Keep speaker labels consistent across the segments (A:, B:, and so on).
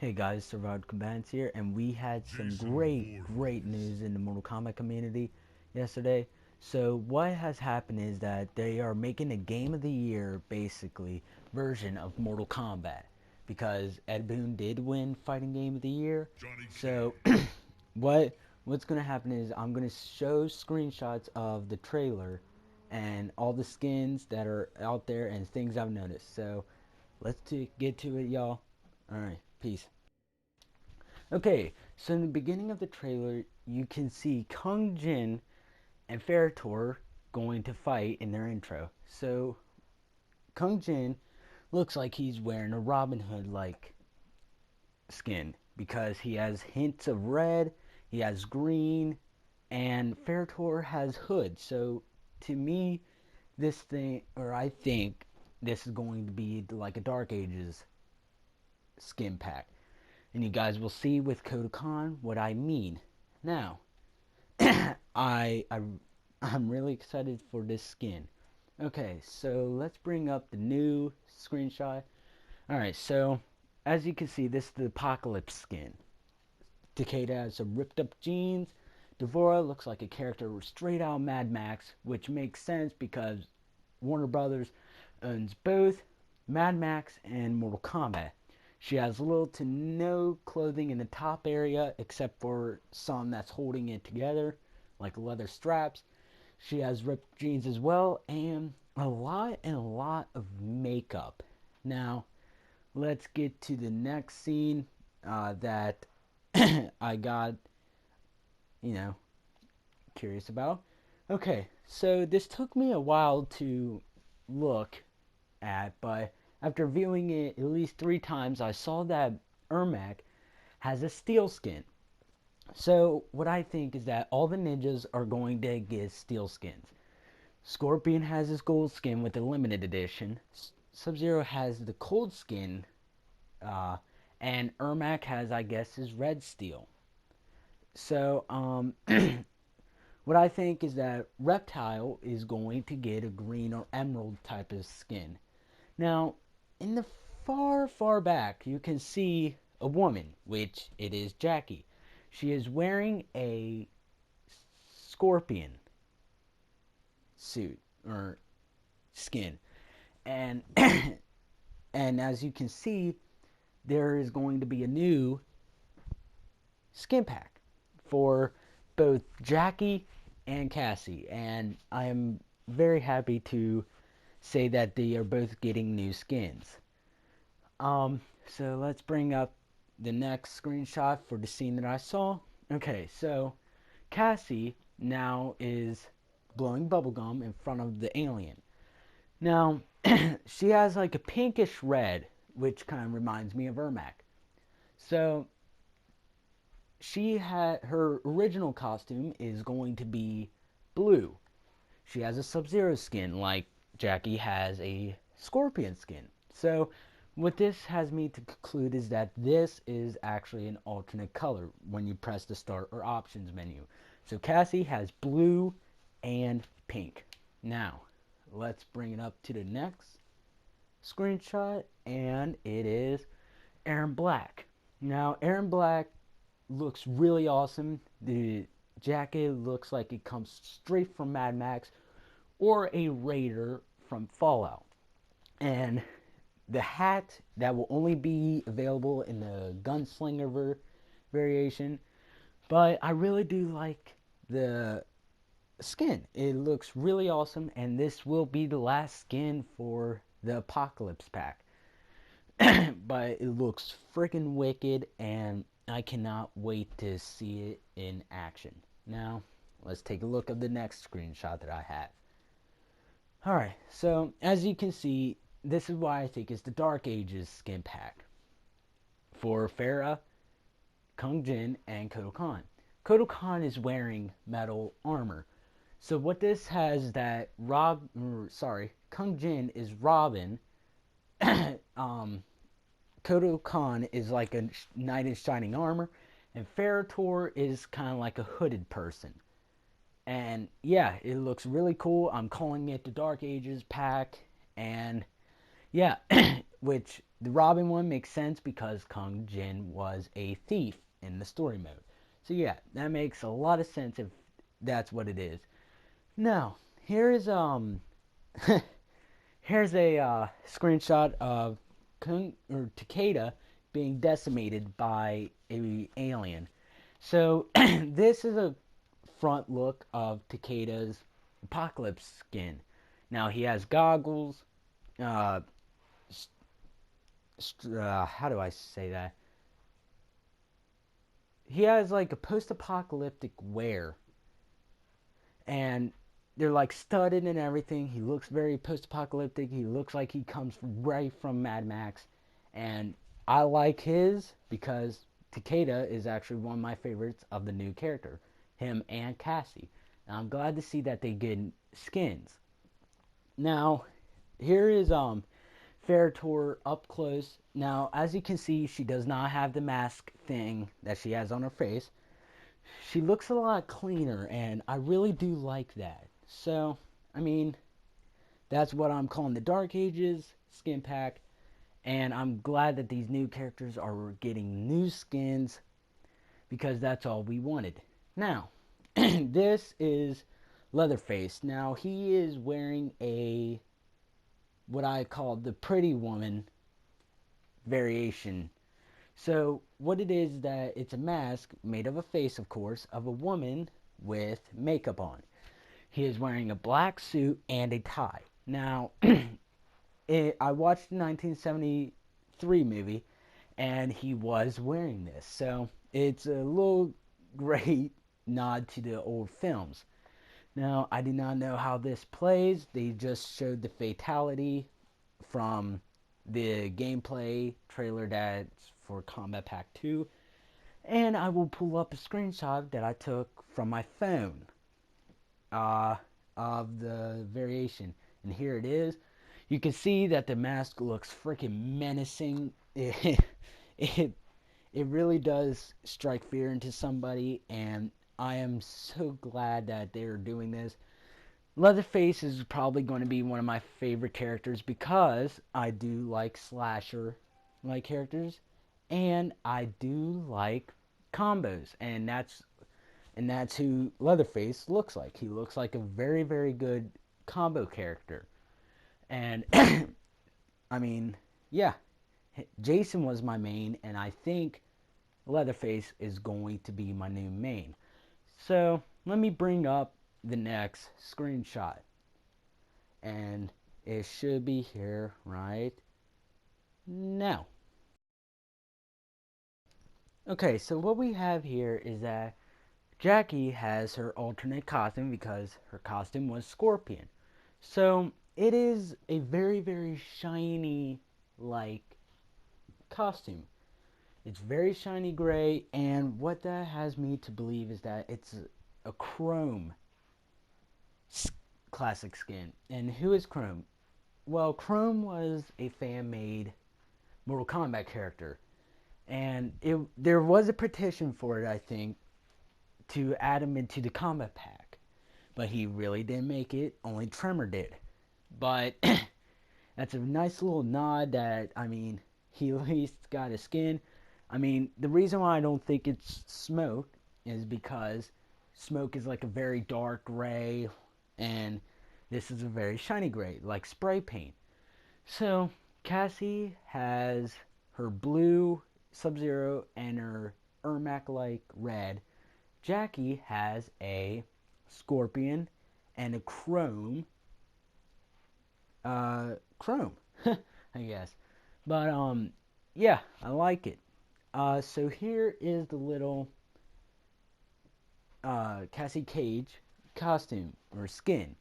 A: Hey guys, Survived Combatants here, and we had some great news in the Mortal Kombat community yesterday. So what has happened is that they are making a Game of the Year, basically, version of Mortal Kombat. Because Ed Boon did win Fighting Game of the Year. So what's going to happen is I'm going to show screenshots of the trailer and all the skins that are out there and things I've noticed. So get to it, y'all. Alright, peace. Okay, so in the beginning of the trailer, you can see Kung Jin and Ferritor going to fight in their intro. So Kung Jin looks like he's wearing a Robin Hood like skin because he has hints of red, he has green, and Ferritor has hood. So to me, I think this is going to be like a Dark Ages skin pack. And you guys will see with Kodokan what I mean. Now, I, I I'm really excited for this skin. Okay, so let's bring up the new screenshot. All right, so as you can see, this is the Apocalypse skin. Takeda has some ripped up jeans. Devora looks like a character straight out of Mad Max, which makes sense because Warner Brothers owns both Mad Max and Mortal Kombat. She has little to no clothing in the top area except for some that's holding it together, like leather straps. She has ripped jeans as well, and a lot of makeup. Now, let's get to the next scene that I got, you know, curious about. Okay, so this took me a while to look at, but after viewing it at least 3 times, I saw that Ermac has a steel skin. So what I think is that all the ninjas are going to get steel skins. Scorpion has his gold skin with the limited edition. Sub-Zero has the cold skin, uh, and Ermac has, I guess, his red steel. So what I think is that Reptile is going to get a green or emerald type of skin. Now, in the far back, you can see a woman, which it is Jackie. She is wearing a scorpion suit or skin, and and as you can see, there is going to be a new skin pack for both Jackie and Cassie, and I am very happy to say that they are both getting new skins. So let's bring up the next screenshot for the scene that I saw. Okay, so Cassie now is blowing bubblegum in front of the alien. Now, she has like a pinkish red, which kind of reminds me of Ermac. So, she had her original costume is going to be blue. She has a Sub-Zero skin like Jackie has a Scorpion skin. So what this has me to conclude is that this is actually an alternate color when you press the start or options menu. So Cassie has blue and pink. Now, let's bring it up to the next screenshot, and it is Aaron Black. Now, Aaron Black looks really awesome. The jacket looks like it comes straight from Mad Max or a Raider from Fallout. And the hat that will only be available in the Gunslinger variation, but I really do like the skin. It looks really awesome, and this will be the last skin for the Apocalypse pack. But it looks freaking wicked, and I cannot wait to see it in action. Now, let's take a look at the next screenshot that I have. Alright, so as you can see, this is why I think it's the Dark Ages skin pack for Farah, Kung Jin, and Kodo Khan. Kodo Khan is wearing metal armor. So what this has that Kung Jin is Robin. Kodo Khan is like a knight in shining armor, and Ferritor is kind of like a hooded person. And yeah, it looks really cool. I'm calling it the Dark Ages pack, and yeah, which the Robin one makes sense because Kung Jin was a thief in the story mode. So yeah, that makes a lot of sense if that's what it is. Now, here is here's a screenshot of Kung or Takeda being decimated by a alien. So this is a front look of Takeda's apocalypse skin. Now he has goggles. Uh, how do I say that? He has like a post-apocalyptic wear, and they're like studded and everything. He looks very post-apocalyptic. He looks like he comes right from Mad Max, and I like his because Takeda is actually one of my favorites of the new character, him and Cassie. And I'm glad to see that they get skins. Now, here is Ferritor up close. Now, as you can see, she does not have the mask thing that she has on her face. She looks a lot cleaner, and I really do like that. So, I mean, that's what I'm calling the Dark Ages skin pack, and I'm glad that these new characters are getting new skins because that's all we wanted. Now, this is Leatherface. Now, he is wearing a what I call the pretty woman variation. So what it is that it's a mask made of a face, of course, of a woman with makeup on. He is wearing a black suit and a tie. Now, I watched the 1973 movie, and he was wearing this. So it's a little great nod to the old films. Now, I do not know how this plays. They just showed the fatality from the gameplay trailer that's for Kombat Pack 2. And I will pull up a screenshot that I took from my phone of the variation. And here it is. You can see that the mask looks freaking menacing. It really does strike fear into somebody, and I am so glad that they're doing this. Leatherface is probably going to be one of my favorite characters because I do like slasher like characters, and I do like combos, and that's who Leatherface looks like. He looks like a very, very good combo character. And I mean, yeah, Jason was my main, and I think Leatherface is going to be my new main. So let me bring up the next screenshot, and it should be here right now. Okay, so what we have here is that Jackie has her alternate costume because her costume was Scorpion. So it is a very, very shiny like costume. It's very shiny gray, and what that has me to believe is that it's a Chrome classic skin. And who is Chrome? Well, Chrome was a fan-made Mortal Kombat character, and there was a petition for it, I think, to add him into the Kombat Pack, but he really didn't make it. Only Tremor did. But that's a nice little nod that, I mean, he at least got a skin. I mean, the reason why I don't think it's Smoke is because Smoke is like a very dark gray, and this is a very shiny gray, like spray paint. So, Cassie has her blue Sub-Zero and her Ermac-like red. Jackie has a Scorpion and a Chrome, I guess. But, yeah, I like it. So here is the little Cassie Cage costume or skin.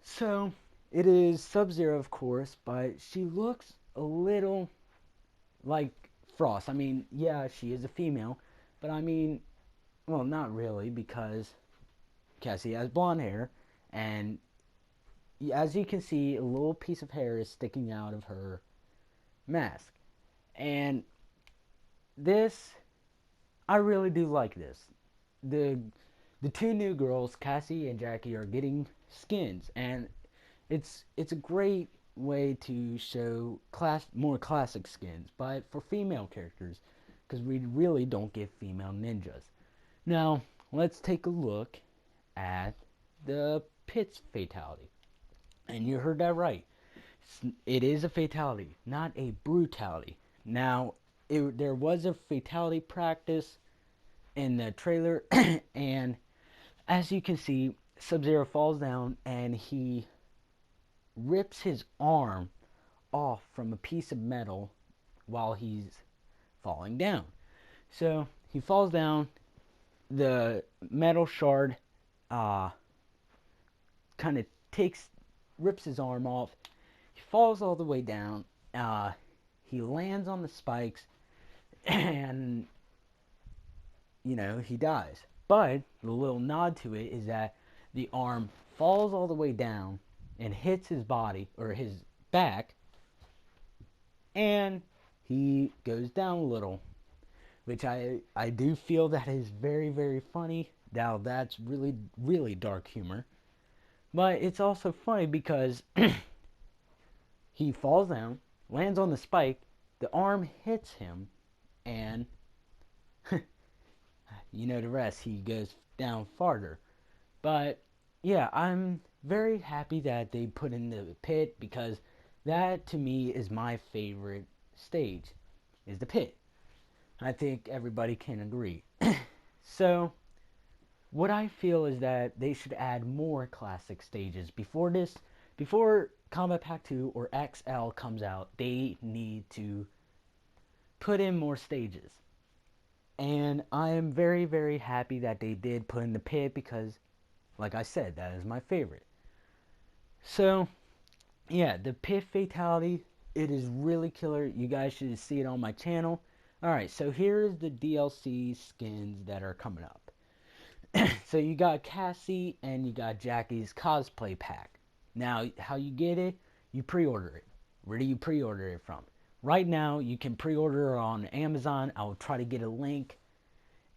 A: So it is Sub-Zero, of course, but she looks a little like Frost. I mean, yeah, she is a female, but I mean, well, not really, because Cassie has blonde hair, and as you can see, a little piece of hair is sticking out of her mask. And this, I really do like this. The the two new girls, Cassie and Jackie, are getting skins, and it's a great way to show more classic skins, but for female characters, because we really don't get female ninjas. Now, let's take a look at the Pit's fatality. And you heard that right. It is a fatality, not a brutality. Now, there was a fatality practice in the trailer, and as you can see, Sub-Zero falls down and he rips his arm off from a piece of metal while he's falling down. So he falls down, the metal shard kind of rips his arm off. He falls all the way down. He lands on the spikes, and he dies. But the little nod to it is that the arm falls all the way down and hits his body or his back, and he goes down a little, which I do feel that is very, very funny. Now that's really, really dark humor, but it's also funny because he falls down, lands on the spike, the arm hits him, and you know the rest. He goes down farther. But yeah, I'm very happy that they put in the pit, because that to me is my favorite stage, is the pit. I think everybody can agree. So what I feel is that they should add more classic stages before Kombat Pack 2 or XL comes out. They need to put in more stages. And I am very, very happy that they did put in the pit, because like I said, that is my favorite. So yeah, the pit fatality, it is really killer. You guys should see it on my channel. Alright, so here's the DLC skins that are coming up. So you got Cassie and you got Jackie's cosplay pack. Now, how you get it, you pre-order it. Where do you pre-order it from? Right now, you can pre-order it on Amazon. I'll try to get a link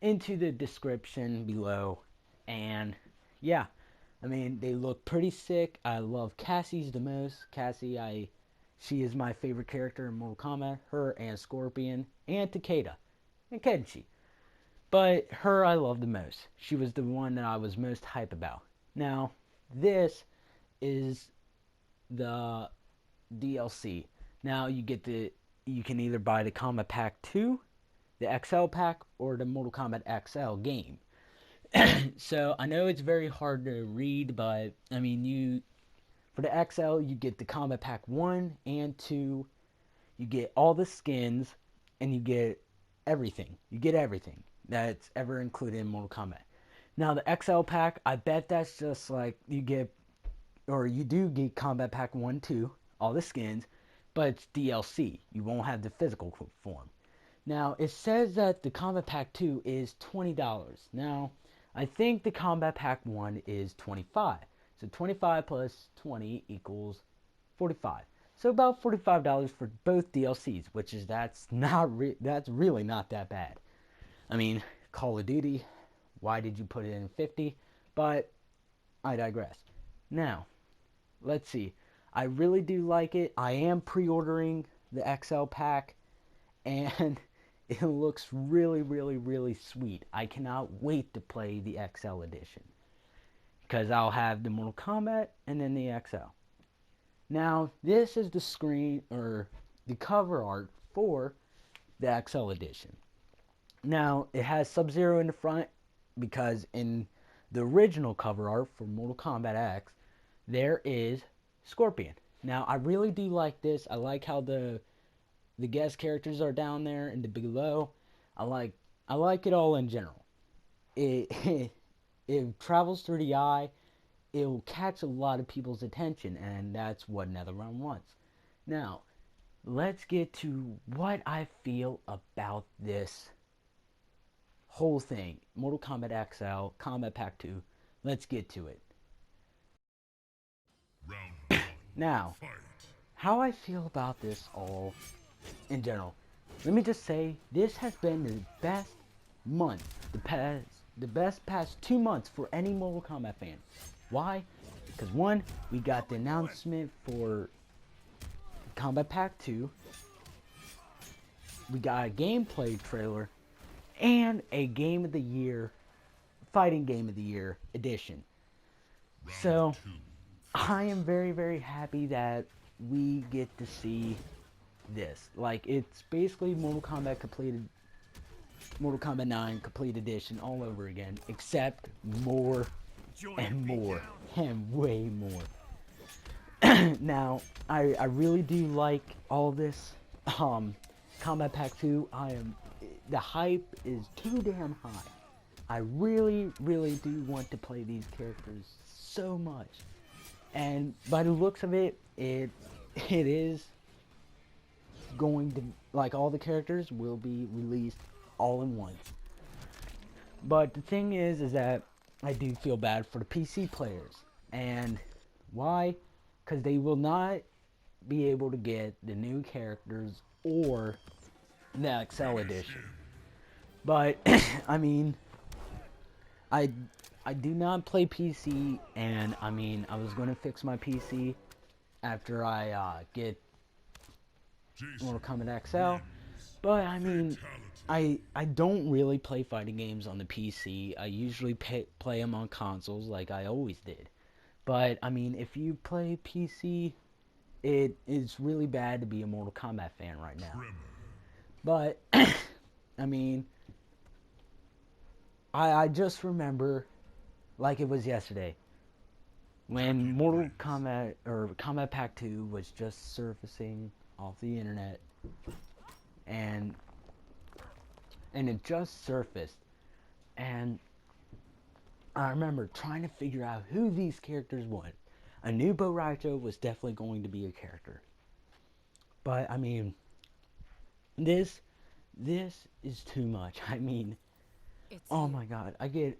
A: into the description below. And yeah, I mean, they look pretty sick. I love Cassie's the most. Cassie, she is my favorite character in Mortal Kombat. Her and Scorpion and Takeda and Kenshi. But her I love the most. She was the one that I was most hype about. Now, this is the DLC. Now you can either buy the Kombat Pack 2, the XL pack, or the Mortal Kombat XL game. So I know it's very hard to read, but I mean, for the XL you get the Kombat Pack 1 and 2, you get all the skins, and you get everything. You get everything that's ever included in Mortal Kombat. Now the XL pack, I bet that's just like you do get Kombat Pack 1, 2, all the skins, but it's DLC. You won't have the physical form. Now, it says that the Kombat Pack 2 is $20. Now, I think the Kombat Pack 1 is $25. So 25 plus 20 equals 45. So about $45 for both DLCs, which is that's really not that bad. I mean, Call of Duty, why did you put it in 50? But I digress. Now, let's see. I really do like it. I am pre-ordering the XL pack, and it looks really, really, really sweet. I cannot wait to play the XL edition, because I'll have the Mortal Kombat and then the XL. Now, this is the screen, or the cover art for the XL edition. Now, it has Sub-Zero in the front, because in the original cover art for Mortal Kombat X, there is Scorpion. Now, I really do like this. I like how the guest characters are down there and the below. I like it all in general. It travels through the eye. It will catch a lot of people's attention, and that's what NetherRealm wants. Now, let's get to what I feel about this whole thing. Mortal Kombat XL, Kombat Pack 2. Let's get to it. Now, how I feel about this all in general. Let me just say, this has been the best month, the best past 2 months for any Mortal Kombat fan. Why? Because one, we got the announcement for Kombat Pack 2. We got a gameplay trailer and a Game of the Year, Fighting Game of the Year edition. So, I am very, very happy that we get to see this. Like, it's basically Mortal Kombat 9 Complete Edition all over again, except more and more and way more. Now, I really do like all this. Kombat Pack 2, the hype is too damn high. I really, really do want to play these characters so much. And by the looks of it, it is going to, like, all the characters will be released all in one. But the thing is that I do feel bad for the PC players. And why? Because they will not be able to get the new characters or the XL edition. But I mean, I do not play PC, and I mean, I was going to fix my PC after I get Mortal Kombat XL. But I mean, I don't really play fighting games on the PC. I usually play them on consoles like I always did. But I mean, if you play PC, it is really bad to be a Mortal Kombat fan right now. But I mean, I just remember like it was yesterday when Mortal Kombat or Kombat Pack 2 was just surfacing off the internet, and it just surfaced, and I remember trying to figure out who these characters were. I knew Bo Raicho was definitely going to be a character, but I mean, this is too much. I mean, oh my god, I get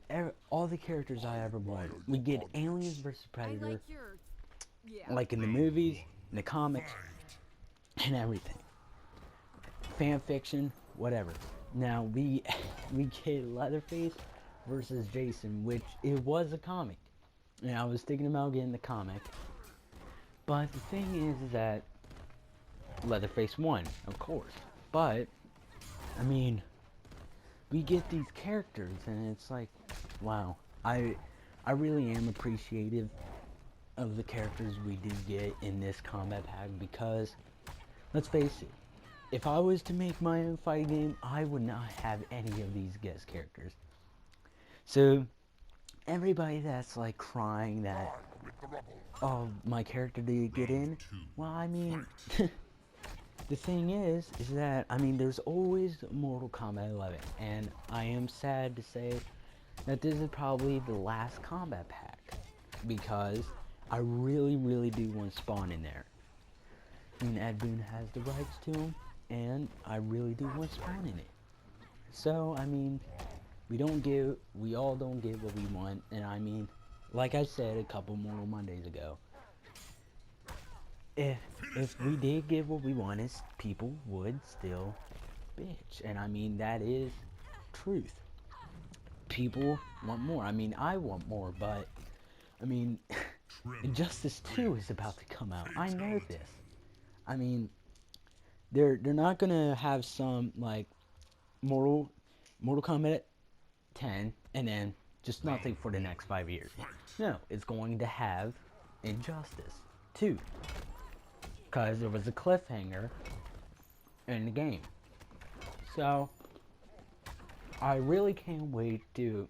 A: all the characters I ever wanted. We get Aliens vs. Predator, like in the movies, in the comics, and everything. Fan fiction, whatever. Now we get Leatherface versus Jason, which it was a comic. And I was thinking about getting the comic. But the thing is that Leatherface won, of course. But, I mean, we get these characters, and it's like, wow. I really am appreciative of the characters we do get in this combat pack, because, let's face it, if I was to make my own fighting game, I would not have any of these guest characters. So, everybody that's like crying that, oh, my character didn't get in, well, I mean, the thing is that, I mean, there's always Mortal Kombat 11, and I am sad to say that this is probably the last combat pack, because I really, really do want Spawn in there. I mean, Ed Boon has the rights to him, and I really do want Spawn in it. So, I mean, we all don't get what we want, and I mean, like I said a couple Mortal Mondays ago, if we did get what we wanted, people would still bitch, and I mean, that is truth. People want more. I mean, I want more, but I mean, Injustice 2 is about to come out. I know this. I mean, they're not gonna have some like Mortal Kombat 10 and then just nothing for the next 5 years. No, it's going to have Injustice 2, because there was a cliffhanger in the game. So I really can't wait to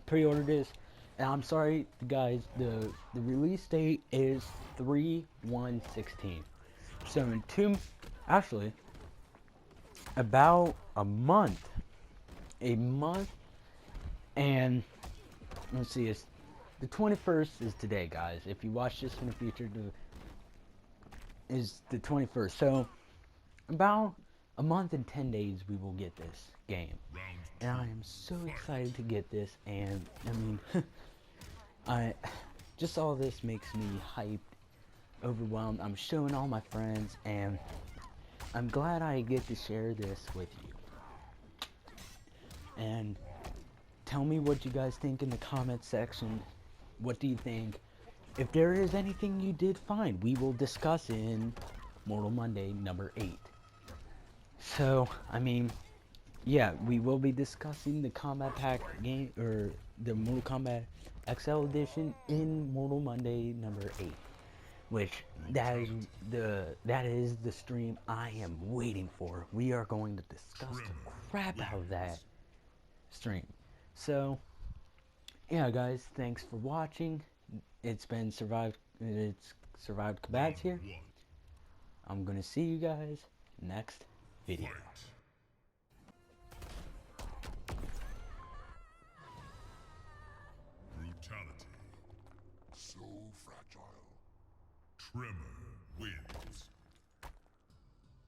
A: pre-order this. And I'm sorry, guys, the release date is 3/1/16. So in actually about a month, and let's see, it's the 21st is today, guys. If you watch this in the future, is the 21st. So about a month and 10 days we will get this game, and I am so excited to get this. And I mean, just all this makes me hyped, overwhelmed. I'm showing all my friends, and I'm glad I get to share this with you. And tell me what you guys think in the comment section. What do you think? If there is anything you did find, we will discuss in Mortal Monday number 8. So, I mean, yeah, we will be discussing the Combat Pack game, or the Mortal Kombat XL Edition in Mortal Monday number 8. Which that is the stream I am waiting for. We are going to discuss the crap out of that stream. So yeah, guys, thanks for watching. It's survived Kombat here. I'm gonna see you guys next video.
B: Brutality. So fragile. Tremor.